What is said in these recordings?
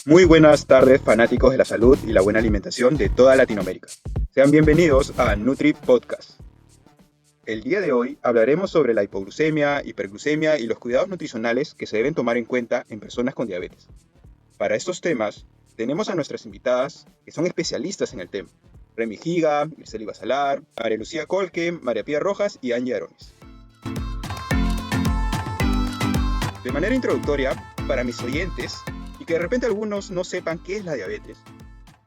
Muy buenas tardes, fanáticos de la salud y la buena alimentación de toda Latinoamérica. Sean bienvenidos a Nutri Podcast. El día de hoy hablaremos sobre la hipoglucemia, hiperglucemia y los cuidados nutricionales que se deben tomar en cuenta en personas con diabetes. Para estos temas, tenemos a nuestras invitadas que son especialistas en el tema. Remy Giga, Grisely Basalar, María Lucía Colque, María Pía Rojas y Angie Arones. De manera introductoria, para mis oyentes, y que de repente algunos no sepan qué es la diabetes,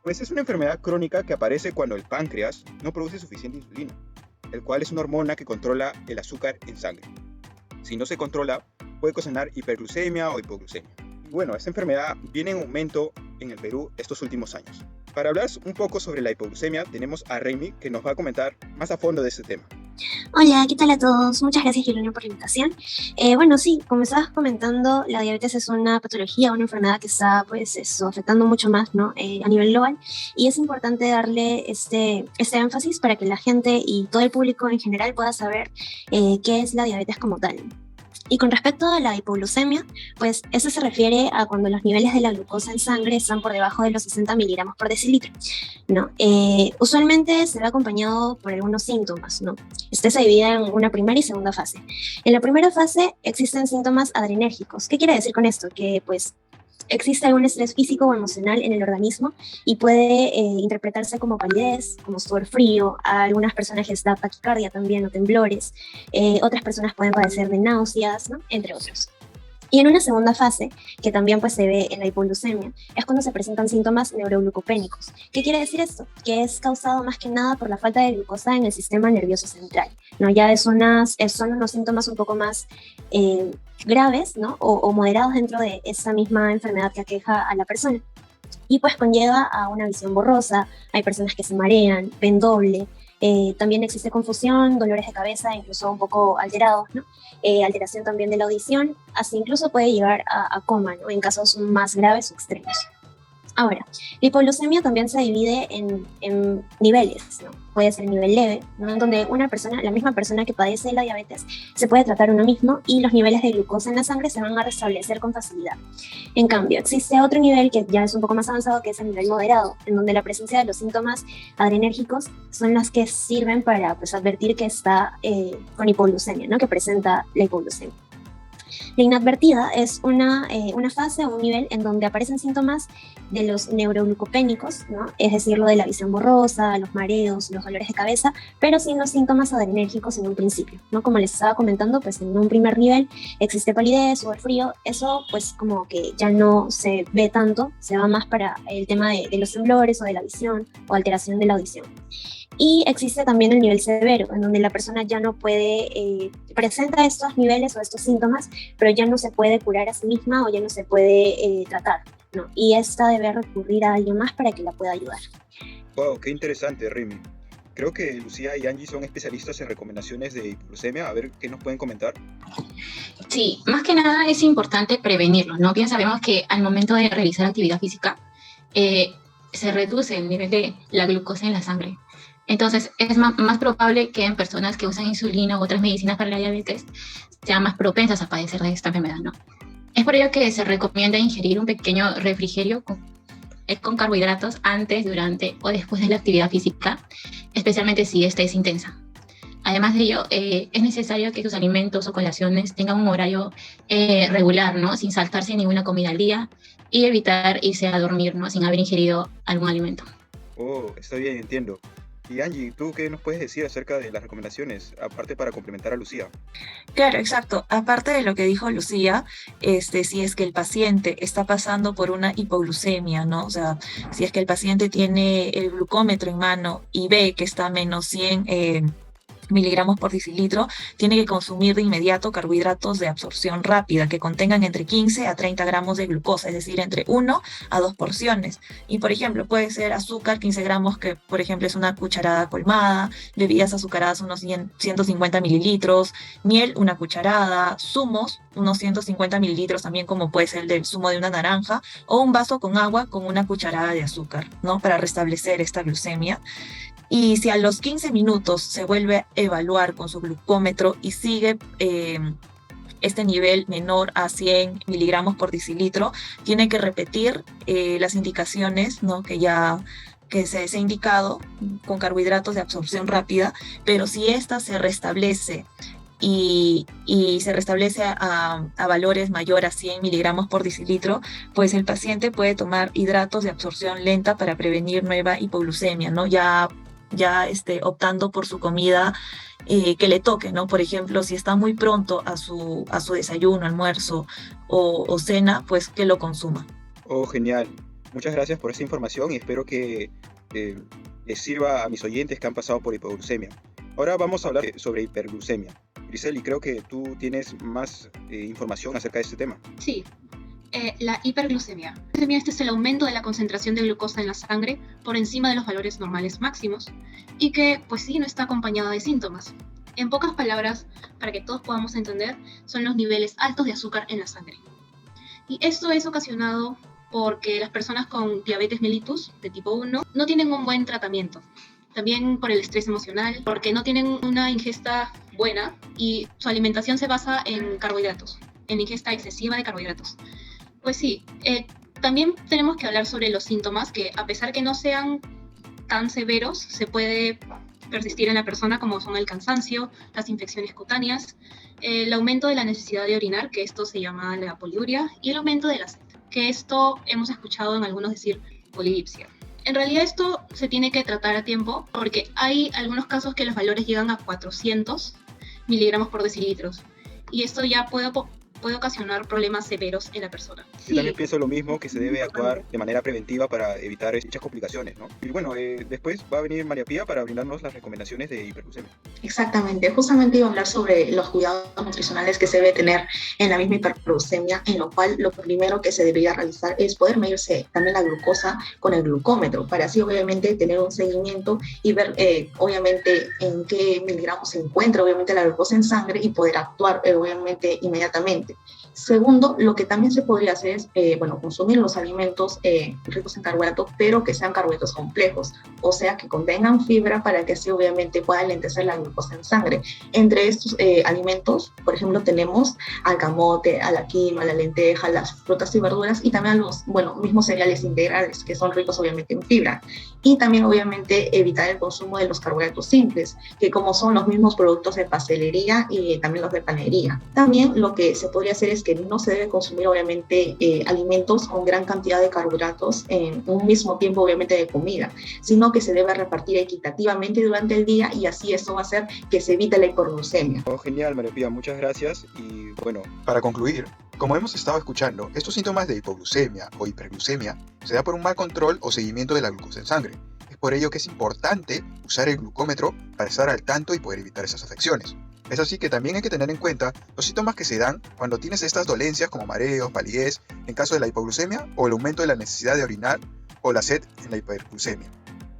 pues es una enfermedad crónica que aparece cuando el páncreas no produce suficiente insulina, el cual es una hormona que controla el azúcar en sangre. Si no se controla, puede ocasionar hiperglucemia o hipoglucemia. Y bueno, esta enfermedad viene en aumento en el Perú estos últimos años. Para hablar un poco sobre la hipoglucemia, tenemos a Remy, que nos va a comentar más a fondo de este tema. Hola, ¿qué tal a todos? Muchas gracias, Julián, por la invitación. Bueno, sí, como estabas comentando, la diabetes es una patología, una enfermedad que está, pues, afectando mucho más, ¿no? A nivel global, y es importante darle este énfasis para que la gente y todo el público en general pueda saber qué es la diabetes como tal. Y con respecto a la hipoglucemia, pues eso se refiere a cuando los niveles de la glucosa en sangre están por debajo de los 60 miligramos por decilitro, ¿no? Usualmente se ve acompañado por algunos síntomas, ¿no? Este se divide en una primera y segunda fase. En la primera fase existen síntomas adrenérgicos. ¿Qué quiere decir con esto? Que pues existe algún estrés físico o emocional en el organismo y puede interpretarse como palidez, como sudor frío. A algunas personas les da taquicardia también o temblores. Otras personas pueden padecer de náuseas, ¿no? Entre otros. Y en una segunda fase, que también pues, se ve en la hipoglucemia, es cuando se presentan síntomas neuroglucopénicos. ¿Qué quiere decir esto? Que es causado más que nada por la falta de glucosa en el sistema nervioso central, ¿no? Ya son unos síntomas un poco más graves, ¿no? O moderados dentro de esa misma enfermedad que aqueja a la persona. Y pues conlleva a una visión borrosa, hay personas que se marean, ven doble, también existe confusión, dolores de cabeza, incluso un poco alterados, ¿no? Alteración también de la audición, hasta incluso puede llegar a coma, ¿no? En casos más graves o extremos. Ahora, la hipoglucemia también se divide en niveles, ¿no? Puede ser nivel leve, ¿no? En donde la misma persona que padece de la diabetes, se puede tratar uno mismo y los niveles de glucosa en la sangre se van a restablecer con facilidad. En cambio, existe otro nivel que ya es un poco más avanzado, que es el nivel moderado, en donde la presencia de los síntomas adrenérgicos son las que sirven para pues, advertir que está con hipoglucemia, ¿no? Que presenta la hipoglucemia. La inadvertida es una fase o un nivel en donde aparecen síntomas de los neuroglucopénicos, ¿no? Es decir, lo de la visión borrosa, los mareos, los dolores de cabeza, pero sin los síntomas adrenérgicos en un principio, ¿no? Como les estaba comentando, pues en un primer nivel existe palidez o el frío, eso pues como que ya no se ve tanto, se va más para el tema de los temblores o de la visión o alteración de la audición. Y existe también el nivel severo, en donde la persona ya no puede, presenta estos niveles o estos síntomas, pero ya no se puede curar a sí misma o ya no se puede tratar, ¿no? Y esta debe recurrir a alguien más para que la pueda ayudar. Wow, qué interesante, Remy. Creo que Lucía y Angie son especialistas en recomendaciones de hipoglucemia. A ver, ¿qué nos pueden comentar? Sí, más que nada es importante prevenirlo, ¿no? Bien sabemos que al momento de realizar actividad física se reduce el nivel de la glucosa en la sangre. Entonces, es más probable que en personas que usan insulina u otras medicinas para la diabetes sean más propensas a padecer de esta enfermedad, ¿no? Es por ello que se recomienda ingerir un pequeño refrigerio con carbohidratos antes, durante o después de la actividad física, especialmente si esta es intensa. Además de ello, es necesario que sus alimentos o colaciones tengan un horario regular, ¿no? Sin saltarse ninguna comida al día y evitar irse a dormir, ¿no? Sin haber ingerido algún alimento. Oh, está bien, entiendo. Y Angie, ¿tú qué nos puedes decir acerca de las recomendaciones, aparte para complementar a Lucía? Claro, exacto. Aparte de lo que dijo Lucía, si es que el paciente está pasando por una hipoglucemia, ¿no? O sea, si es que el paciente tiene el glucómetro en mano y ve que está a menos 100 miligramos por decilitro, tiene que consumir de inmediato carbohidratos de absorción rápida que contengan entre 15 a 30 gramos de glucosa, es decir, entre 1 a 2 porciones. Y, por ejemplo, puede ser azúcar, 15 gramos, que, por ejemplo, es una cucharada colmada, bebidas azucaradas, unos 150 mililitros, miel, una cucharada, zumos, unos 150 mililitros también, como puede ser el del zumo de una naranja, o un vaso con agua con una cucharada de azúcar, ¿no? Para restablecer esta glucemia. Y si a los 15 minutos se vuelve a evaluar con su glucómetro y sigue este nivel menor a 100 miligramos por decilitro, tiene que repetir las indicaciones, ¿no? que se ha indicado con carbohidratos de absorción rápida, pero si esta se restablece y se restablece a valores mayor a 100 miligramos por decilitro, pues el paciente puede tomar hidratos de absorción lenta para prevenir nueva hipoglucemia, ¿no? Ya optando por su comida que le toque, ¿no? Por ejemplo, si está muy pronto a su desayuno, almuerzo o cena, pues que lo consuma. Oh, genial. Muchas gracias por esta información y espero que les sirva a mis oyentes que han pasado por hipoglucemia. Ahora vamos a hablar sobre hiperglucemia. Griseli, creo que tú tienes más información acerca de este tema. Sí, la hiperglucemia. La glucemia este es el aumento de la concentración de glucosa en la sangre por encima de los valores normales máximos y que, pues sí, no está acompañada de síntomas. En pocas palabras, para que todos podamos entender, son los niveles altos de azúcar en la sangre. Y esto es ocasionado porque las personas con diabetes mellitus de tipo 1 no tienen un buen tratamiento. También por el estrés emocional, porque no tienen una ingesta buena y su alimentación se basa en carbohidratos, en ingesta excesiva de carbohidratos. Pues sí, también tenemos que hablar sobre los síntomas que, a pesar que no sean tan severos, se puede persistir en la persona, como son el cansancio, las infecciones cutáneas, el aumento de la necesidad de orinar, que esto se llama la poliuria, y el aumento de la sed, que esto hemos escuchado en algunos decir polidipsia. En realidad esto se tiene que tratar a tiempo porque hay algunos casos que los valores llegan a 400 miligramos por decilitros y esto ya puede ocasionar problemas severos en la persona. Yo también pienso lo mismo, que se debe actuar de manera preventiva para evitar dichas complicaciones, ¿no? Y bueno, después va a venir María Pía para brindarnos las recomendaciones de hiperglucemia. Exactamente, justamente iba a hablar sobre los cuidados nutricionales que se debe tener en la misma hiperglucemia, en lo cual lo primero que se debería realizar es poder medirse también la glucosa con el glucómetro, para así obviamente tener un seguimiento y ver obviamente en qué miligramos se encuentra obviamente la glucosa en sangre y poder actuar obviamente inmediatamente. Segundo, lo que también se podría hacer es, consumir los alimentos ricos en carbohidratos, pero que sean carbohidratos complejos, o sea, que contengan fibra para que así obviamente pueda lentecer la glucosa en sangre. Entre estos alimentos, por ejemplo, tenemos al camote, a la quinoa, a la lenteja, las frutas y verduras y también a los, mismos cereales integrales, que son ricos obviamente en fibra. Y también obviamente evitar el consumo de los carbohidratos simples, que como son los mismos productos de pastelería y también los de panería. También lo que se podría hacer es que no se debe consumir obviamente alimentos con gran cantidad de carbohidratos en un mismo tiempo obviamente de comida, sino que se debe repartir equitativamente durante el día y así esto va a hacer que se evite la hiperglucemia. Oh, genial, María Pía, muchas gracias. Y bueno, para concluir, como hemos estado escuchando, estos síntomas de hipoglucemia o hiperglucemia se da por un mal control o seguimiento de la glucosa en sangre. Es por ello que es importante usar el glucómetro para estar al tanto y poder evitar esas afecciones. Es así que también hay que tener en cuenta los síntomas que se dan cuando tienes estas dolencias como mareos, palidez, en caso de la hipoglucemia o el aumento de la necesidad de orinar o la sed en la hiperglucemia.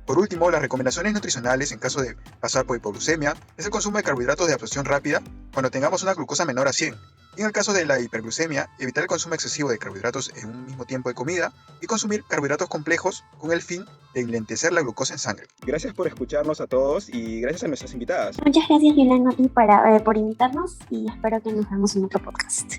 Por último, las recomendaciones nutricionales en caso de pasar por hipoglucemia es el consumo de carbohidratos de absorción rápida cuando tengamos una glucosa menor a 100. Y en el caso de la hiperglucemia, evitar el consumo excesivo de carbohidratos en un mismo tiempo de comida y consumir carbohidratos complejos con el fin de enlentecer la glucosa en sangre. Gracias por escucharnos a todos y gracias a nuestras invitadas. Muchas gracias, Juliana, a ti por invitarnos y espero que nos veamos en otro podcast.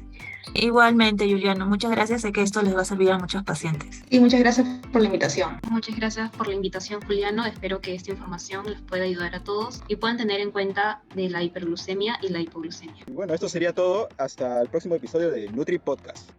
Igualmente, Juliano, muchas gracias, sé que esto les va a servir a muchos pacientes. Y muchas gracias por la invitación. Muchas gracias por la invitación, Juliano. Espero que esta información les pueda ayudar a todos y puedan tener en cuenta de la hiperglucemia y la hipoglucemia. Y bueno, esto sería todo. Hasta el próximo episodio de Nutri Podcast.